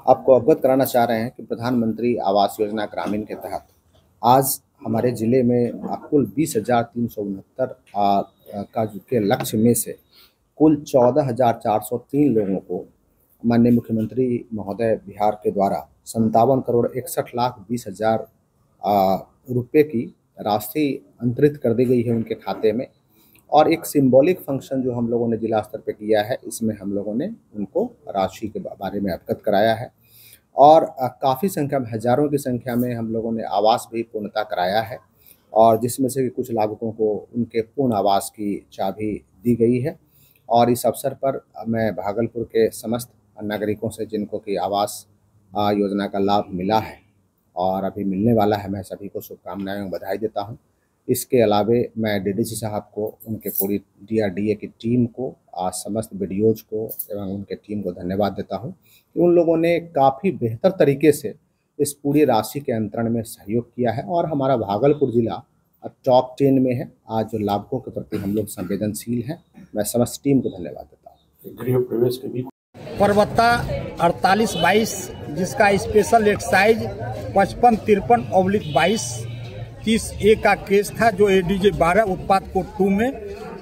आपको अवगत कराना चाह रहे हैं कि प्रधानमंत्री आवास योजना ग्रामीण के तहत आज हमारे ज़िले में कुल 20,369 का के लक्ष्य में से कुल 14,403 लोगों को माननीय मुख्यमंत्री महोदय बिहार के द्वारा 57,61,20,000 रुपये की राशि अंतरित कर दी गई है उनके खाते में। और एक सिंबॉलिक फंक्शन जो हम लोगों ने जिला स्तर पे किया है, इसमें हम लोगों ने उनको राशि के बारे में अवगत कराया है और काफ़ी संख्या में, हज़ारों की संख्या में हम लोगों ने आवास भी पूर्णता कराया है और जिसमें से कुछ लाभुकों को उनके पूर्ण आवास की चाबी दी गई है। और इस अवसर पर मैं भागलपुर के समस्त नागरिकों से जिनको कि आवास योजना का लाभ मिला है और अभी मिलने वाला है, मैं सभी को शुभकामनाएं और बधाई देता हूं। इसके अलावे मैं डीडीसी साहब को, उनके पूरी डीआरडीए की टीम को, समस्त बीडीओज को एवं उनके टीम को धन्यवाद देता हूं कि उन लोगों ने काफ़ी बेहतर तरीके से इस पूरी राशि के अंतरण में सहयोग किया है और हमारा भागलपुर जिला टॉप 10 में है। आज जो लाभुकों के प्रति हम लोग संवेदनशील हैं, मैं समस्त टीम को धन्यवाद देता हूँ। गृह प्रवेश के भी परवत्ता 4822 जिसका स्पेशल एक्साइज 5553/22 30A का केस था, जो ADJ 12 उत्पाद कोड 2 में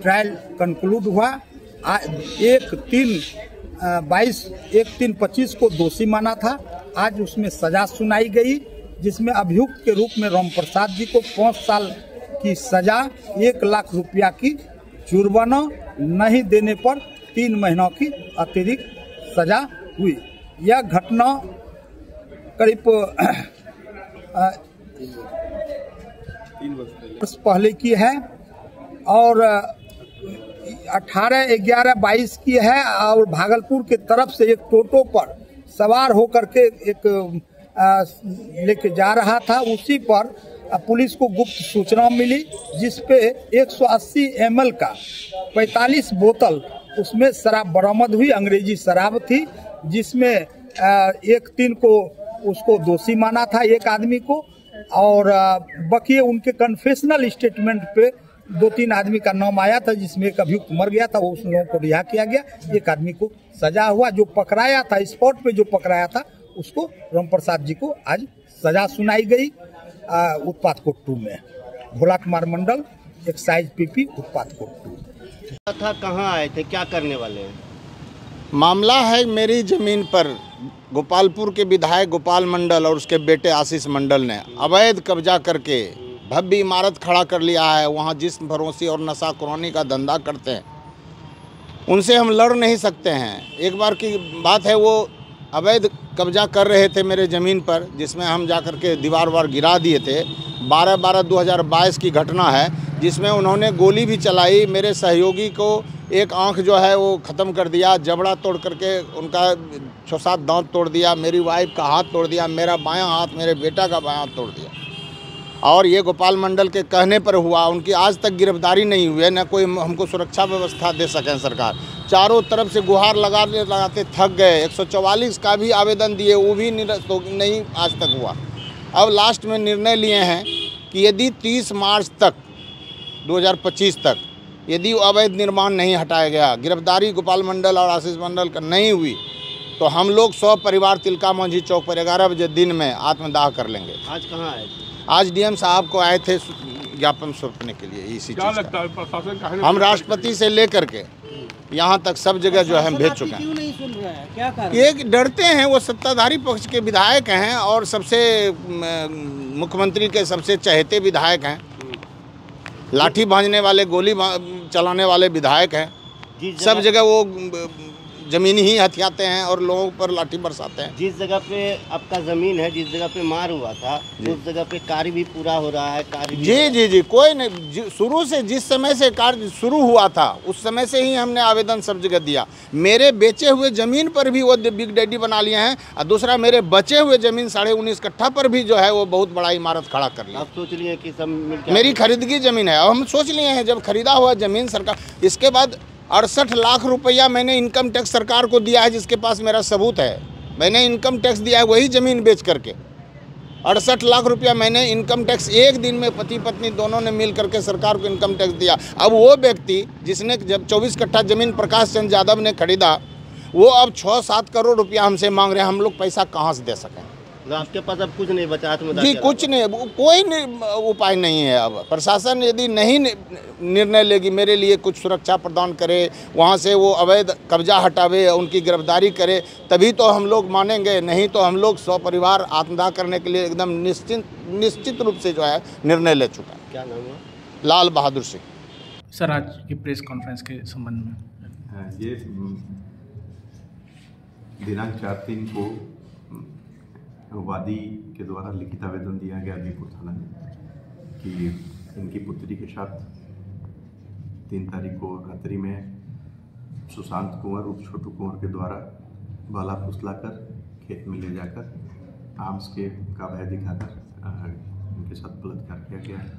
ट्रायल कंक्लूड हुआ। 1/3/25 को दोषी माना था। आज उसमें सजा सुनाई गई, जिसमें अभियुक्त के रूप में राम प्रसाद जी को 5 साल की सजा, 1 लाख रुपया की जुर्माना, नहीं देने पर 3 महीनों की अतिरिक्त सजा हुई। यह घटना करीब 3 वर्ष पहले की है और 18/11/22 की है और भागलपुर की तरफ से एक टोटो पर सवार होकर के एक लेके जा रहा था। उसी पर पुलिस को गुप्त सूचना मिली, जिस पे 180 ml का 45 बोतल उसमें शराब बरामद हुई। अंग्रेजी शराब थी, जिसमें 1-3 को उसको दोषी माना था, एक आदमी को, और बकिए उनके कन्फेशनल स्टेटमेंट पे 2-3 आदमी का नाम आया था, जिसमें एक अभियुक्त मर गया था, उस लोगों को रिहा किया गया। एक आदमी को सजा हुआ। जो पकड़ाया था, स्पॉट पे जो पकड़ाया था, उसको राम प्रसाद जी को आज सजा सुनाई गई उत्पाद कोड 2 में। भोला कुमार मंडल, एक्साइज PP उत्पाद कोड 2 था। कहाँ आए थे, क्या करने वाले हैं? मामला है मेरी ज़मीन पर गोपालपुर के विधायक गोपाल मंडल और उसके बेटे आशीष मंडल ने अवैध कब्जा करके भव्य इमारत खड़ा कर लिया है। वहाँ जिस्म फरोशी और नशाखोरी का धंधा करते हैं, उनसे हम लड़ नहीं सकते हैं। एक बार की बात है, वो अवैध कब्जा कर रहे थे मेरे ज़मीन पर, जिसमें हम जाकर के दीवार वार गिरा दिए थे। 12/12/2022 की घटना है, जिसमें उन्होंने गोली भी चलाई। मेरे सहयोगी को एक आंख जो है वो ख़त्म कर दिया, जबड़ा तोड़ करके उनका 6-7 दांत तोड़ दिया, मेरी वाइफ का हाथ तोड़ दिया, मेरा बायां हाथ, मेरे बेटा का बायां हाथ तोड़ दिया। और ये गोपाल मंडल के कहने पर हुआ। उनकी आज तक गिरफ्तारी नहीं हुई है, न कोई हमको सुरक्षा व्यवस्था दे सकें सरकार। चारों तरफ से गुहार लगाते थक गए। 144 का भी आवेदन दिए, वो भी नहीं आज तक हुआ। अब लास्ट में निर्णय लिए हैं कि यदि 30 मार्च तक 2025 तक यदि अवैध निर्माण नहीं हटाया गया, गिरफ्तारी गोपाल मंडल और आशीष मंडल का नहीं हुई, तो हम लोग 100 परिवार तिलका मांझी चौक पर 11 बजे दिन में आत्मदाह कर लेंगे। आज कहाँ आए थे? आज DM साहब को आए थे ज्ञापन सौंपने के लिए। इसी क्या चीज़ लगता है प्रशासन का? हम राष्ट्रपति से लेकर के यहाँ तक सब जगह जो है हम भेज चुके हैं। क्यों नहीं सुन रहा है, क्या कारण? ये डरते हैं, वो सत्ताधारी पक्ष के विधायक हैं और सबसे मुख्यमंत्री के सबसे चहेते विधायक हैं। लाठी भांजने वाले, गोली चलाने वाले विधायक हैं। सब जगह वो ज़मीन ही हथियाते हैं और लोगों पर लाठी बरसाते हैं। जिस जगह पे आपका ज़मीन है, जिस जगह पे मार हुआ था, उस जगह पे कार्य भी पूरा हो रहा है। कार्य जी कोई नहीं। शुरू से जिस समय से कार्य शुरू हुआ था, उस समय से ही हमने आवेदन सब जगह दिया। मेरे बेचे हुए ज़मीन पर भी वो बिग डैडी बना लिए हैं, और दूसरा मेरे बचे हुए ज़मीन 19.5 कट्ठा पर भी जो है वो बहुत बड़ा इमारत खड़ा कर लिया। आप सोच लिए कि सब मेरी खरीदगी ज़मीन है। अब हम सोच लिए हैं, जब खरीदा हुआ ज़मीन सरकार, इसके बाद 68 लाख रुपया मैंने इनकम टैक्स सरकार को दिया है, जिसके पास मेरा सबूत है। मैंने इनकम टैक्स दिया है वही ज़मीन बेच करके। 68 लाख रुपया मैंने इनकम टैक्स एक दिन में पति पत्नी दोनों ने मिल करके सरकार को इनकम टैक्स दिया। अब वो व्यक्ति जिसने जब 24 कट्ठा ज़मीन प्रकाश चंद्र यादव ने खरीदा, वो अब 6-7 करोड़ रुपया हमसे मांग रहे हैं, हम लोग पैसा कहाँ से दे सकें? तो आपके पास अब कुछ नहीं बचा आत्मदाह जी के कुछ नहीं, कोई उपाय नहीं है। अब प्रशासन यदि नहीं निर्णय लेगी, मेरे लिए कुछ सुरक्षा प्रदान करे, वहाँ से वो अवैध कब्जा हटावे, उनकी गिरफ्तारी करे, तभी तो हम लोग मानेंगे। नहीं तो हम लोग सपरिवार आत्मदाह करने के लिए एकदम निश्चित रूप से जो है निर्णय ले चुका है। क्या नाम हुआ? लाल बहादुर सिंह। सर, आज की प्रेस कॉन्फ्रेंस के संबंध में ये दिनांक 4/3 को वादी के द्वारा लिखित आवेदन दिया गया बीरपुर थाना में कि इनकी पुत्री के साथ 3 तारीख को रात्रि में सुशांत कुंवर उर्फ छोटू कुंवर के द्वारा बाला फुसलाकर खेत में ले जाकर आर्म्स का भय दिखाकर उनके साथ बलात्कार किया गया है।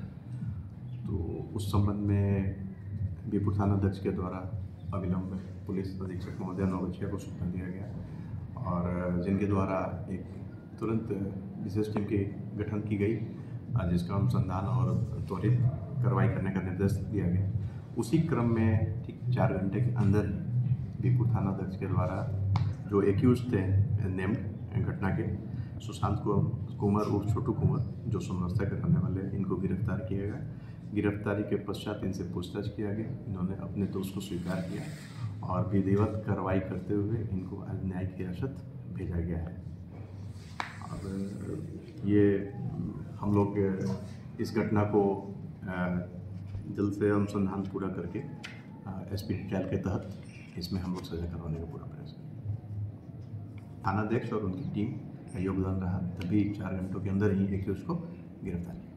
तो उस संबंध में बीरपुर थाना अध्यक्ष के द्वारा अविलंब पुलिस अधीक्षक महोदय नौगछिया को सूचना दिया गया और जिनके द्वारा एक तुरंत विशेष टीम की गठन की गई, जिसका अनुसंधान और त्वरित कार्रवाई करने का निर्देश दिया गया। उसी क्रम में ठीक 4 घंटे के अंदर बीरपुर थाना अध्यक्ष के द्वारा जो एक्यूज थे नेम्ड घटना के, सुशांत कुंवर उर्फ छोटू कुंवर, जो सोमनास्ता के रहने वाले, इनको गिरफ्तार किया गया। गिरफ्तारी के पश्चात इनसे पूछताछ किया गया। इन्होंने अपने दोष को स्वीकार किया और विधिवत कार्रवाई करते हुए इनको आज न्यायिक हिरासत भेजा गया है। अब ये हम लोग इस घटना को जल्द से अनुसंधान पूरा करके एसपी ट्रायल के तहत इसमें हम लोग सजा करवाने का पूरा प्रयास करें। थानाध्यक्ष और उनकी टीम का योगदान रहा, तभी 4 घंटों के अंदर ही एक उसको गिरफ्तार किया।